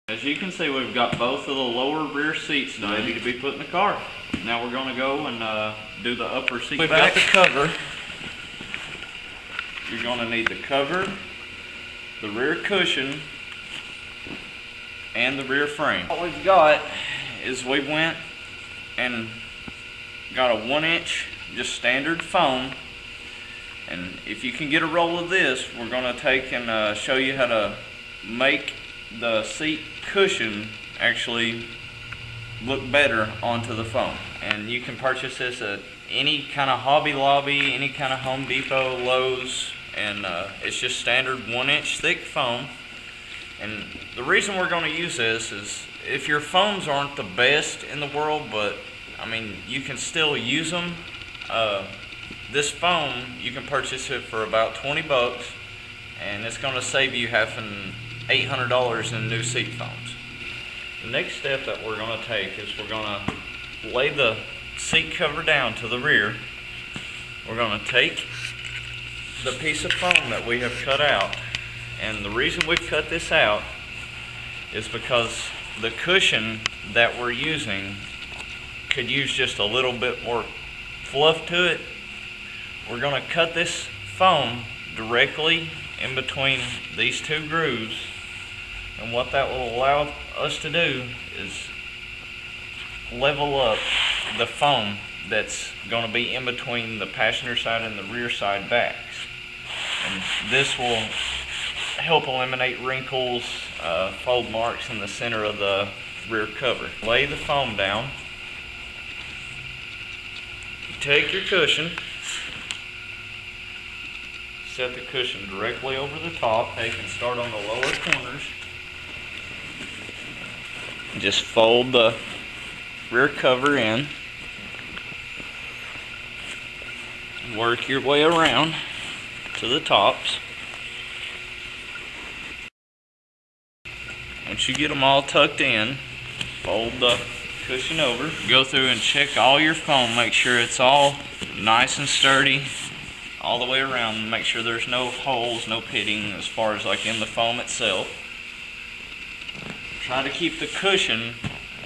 As you can see, we've got both of the lower rear seats ready to be put in the car. Now we're going to go and do the upper seat. We've got the cover. You're going to need the cover, the rear cushion, and the rear frame. What we've got is we went and got a 1-inch just standard foam, and if you can get a roll of this, we're going to take and show you how to make the seat cushion actually look better onto the foam. And you can purchase this at any kind of Hobby Lobby, any kind of Home Depot, Lowe's, and it's just standard 1-inch thick foam. And the reason we're going to use this is if your foams aren't the best in the world, but I mean you can still use them. This foam, you can purchase it for about 20 bucks, and it's going to save you having $800 in new seat foams. The next step that we're going to take is we're going to lay the seat cover down to the rear. We're going to take the piece of foam that we have cut out, and the reason we've cut this out is because the cushion that we're using could use just a little bit more fluff to it. We're going to cut this foam directly in between these two grooves, and what that will allow us to do is level up the foam that's going to be in between the passenger side and the rear side backs. And this will help eliminate wrinkles, fold marks in the center of the rear cover. Lay the foam down. Take your cushion, set the cushion directly over the top. Take and start on the lower corners. Just fold the rear cover in. Work your way around to the tops. Once you get them all tucked in, fold the cushion over. Go through and check all your foam. Make sure it's all nice and sturdy all the way around. Make sure there's no holes, no pitting as far as like in the foam itself. Try to keep the cushion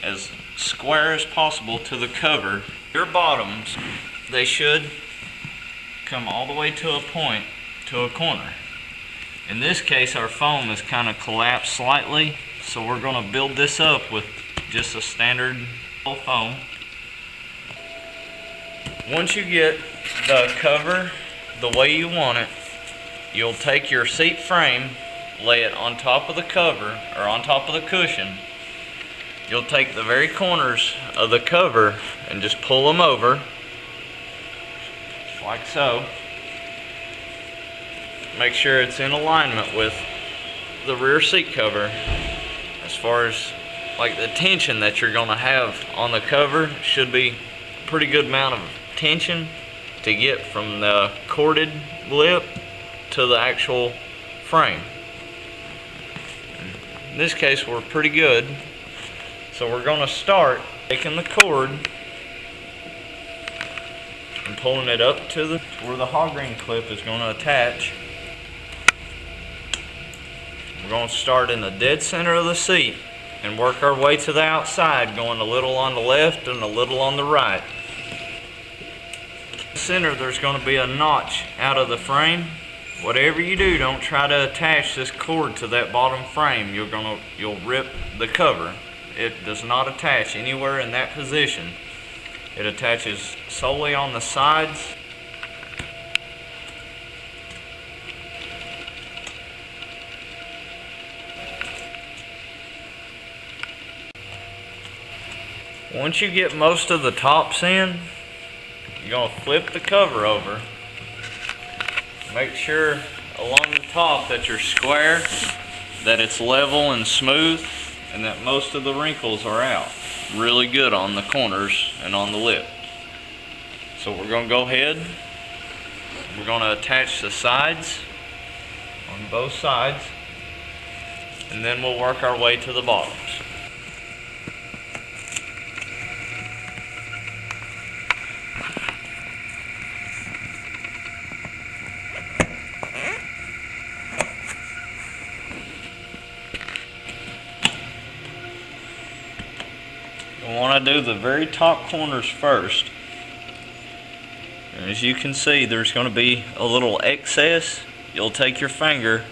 as square as possible to the cover. Your bottoms, they should come all the way to a point, to a corner. In this case, our foam is kind of collapsed slightly, so we're going to build this up with just a standard foam. Once you get the cover the way you want it, you'll take your seat frame, lay it on top of the cover or on top of the cushion. You'll take the very corners of the cover and just pull them over like so. Make sure it's in alignment with the rear seat cover. As far as like the tension that you're going to have on the cover, should be a pretty good amount of tension to get from the corded lip to the actual frame. In this case, we're pretty good. So we're going to start taking the cord and pulling it up to where the hog ring clip is going to attach. We're going to start in the dead center of the seat and work our way to the outside, going a little on the left and a little on the right. In the center, there's going to be a notch out of the frame. Whatever you do, don't try to attach this cord to that bottom frame. You'll rip the cover. It does not attach anywhere in that position. It attaches solely on the sides. Once you get most of the tops in, you're going to flip the cover over. Make sure along the top that you're square, that it's level and smooth, and that most of the wrinkles are out. Really good on the corners and on the lip. So we're going to go ahead, we're going to attach the sides on both sides, and then we'll work our way to the bottoms. want to do the very top corners first. And as you can see, there's going to be a little excess. You'll take your finger,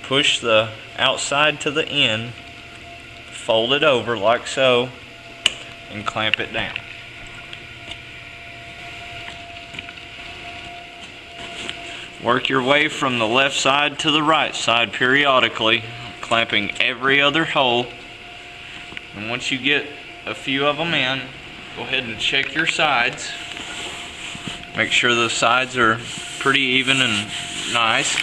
push the outside to the end, fold it over like so, and clamp it down. Work your way from the left side to the right side periodically, clamping every other hole. And once you get a few of them in, go ahead and check your sides. Make sure the sides are pretty even and nice.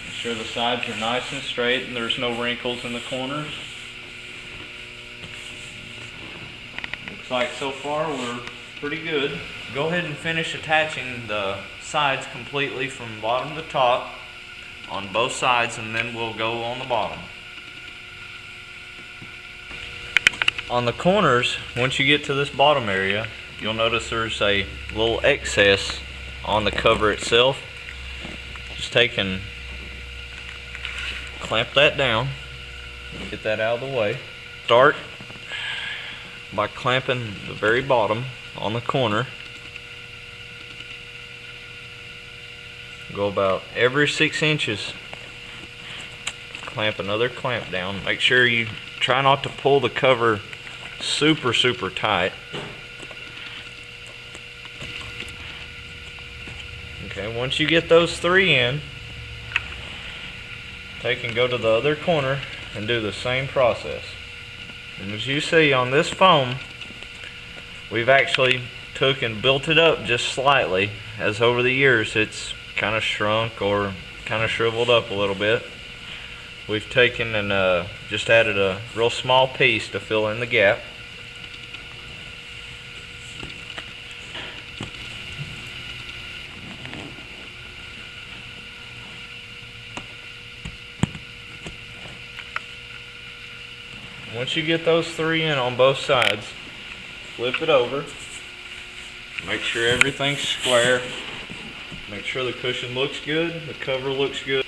Make sure the sides are nice and straight and there's no wrinkles in the corners. Looks like so far we're pretty good. Go ahead and finish attaching the sides completely from bottom to top on both sides, and then we'll go on the bottom. On the corners, once you get to this bottom area, you'll notice there's a little excess on the cover itself. Just take and clamp that down, get that out of the way. Start by clamping the very bottom on the corner. Go about every 6 inches, clamp another clamp down. Make sure you try not to pull the cover super tight. Okay, once you get those 3 in, take and go to the other corner and do the same process. And as you see on this foam, we've actually took and built it up just slightly, as over the years it's kind of shrunk or kind of shriveled up a little bit. We've taken and just added a real small piece to fill in the gap. Once you get those 3 in on both sides, flip it over. Make sure everything's square. Make sure the cushion looks good, the cover looks good.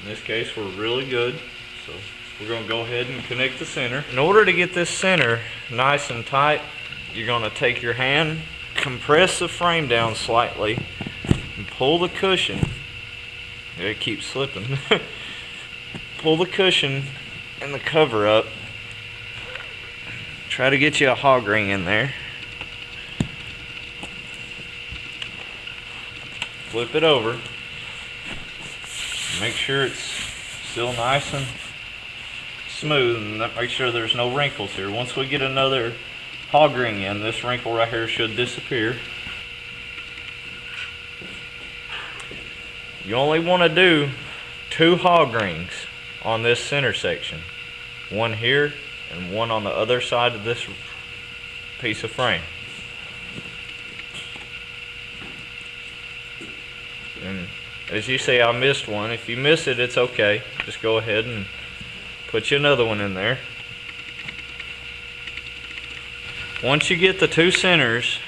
In this case, we're really good. So we're going to go ahead and connect the center. In order to get this center nice and tight, you're going to take your hand, compress the frame down slightly, and pull the cushion. It keeps slipping. Pull the cushion and the cover up. Try to get you a hog ring in there. Flip it over. Make sure it's still nice and smooth, and make sure there's no wrinkles here. Once we get another hog ring in, this wrinkle right here should disappear. You only want to do 2 hog rings on this center section. One here and one on the other side of this piece of frame. And as you see, I missed one. If you miss it, it's okay. Just go ahead and put you another one in there. Once you get the 2 centers,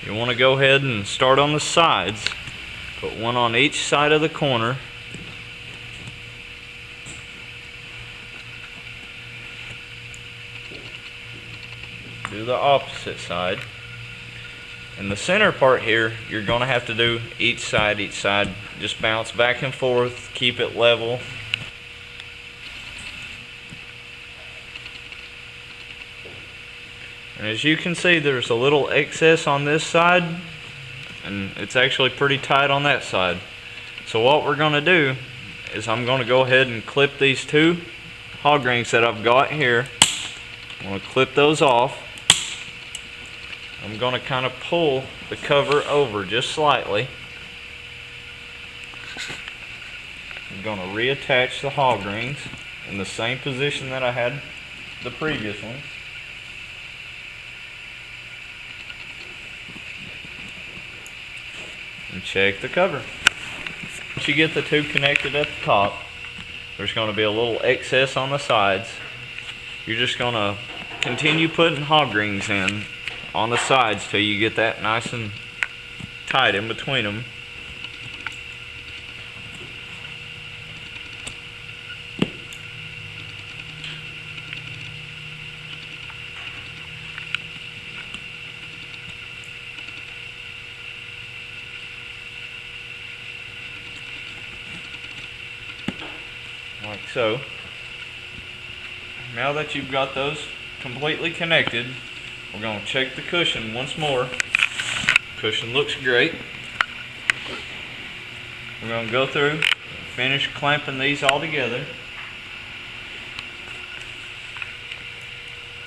you want to go ahead and start on the sides. Put one on each side of the corner. Do the opposite side. And the center part here, you're going to have to do each side. Just bounce back and forth, keep it level. And as you can see, there's a little excess on this side, and it's actually pretty tight on that side. So what we're going to do is I'm going to go ahead and clip these 2 hog rings that I've got here. I'm going to clip those off. I'm going to kind of pull the cover over just slightly. I'm going to reattach the hog rings in the same position that I had the previous ones. And check the cover. Once you get the 2 connected at the top, there's going to be a little excess on the sides. You're just going to continue putting hog rings in on the sides till you get that nice and tight in between them. Like so. Now that you've got those completely connected, we're going to check the cushion once more. Cushion looks great. We're going to go through, finish clamping these all together.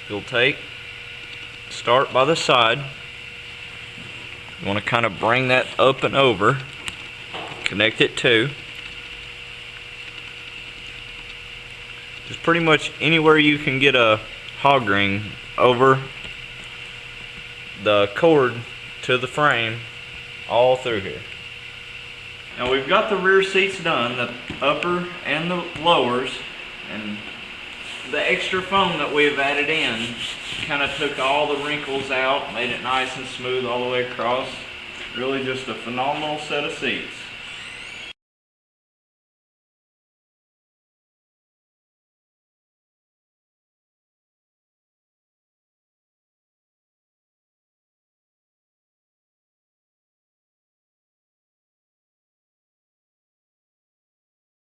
You'll start by the side. You want to kind of bring that up and over. Connect it to. Just pretty much anywhere you can get a hog ring over the cord to the frame, all through here. Now we've got the rear seats done, the upper and the lowers, and the extra foam that we've added in kind of took all the wrinkles out, made it nice and smooth all the way across. Really just a phenomenal set of seats.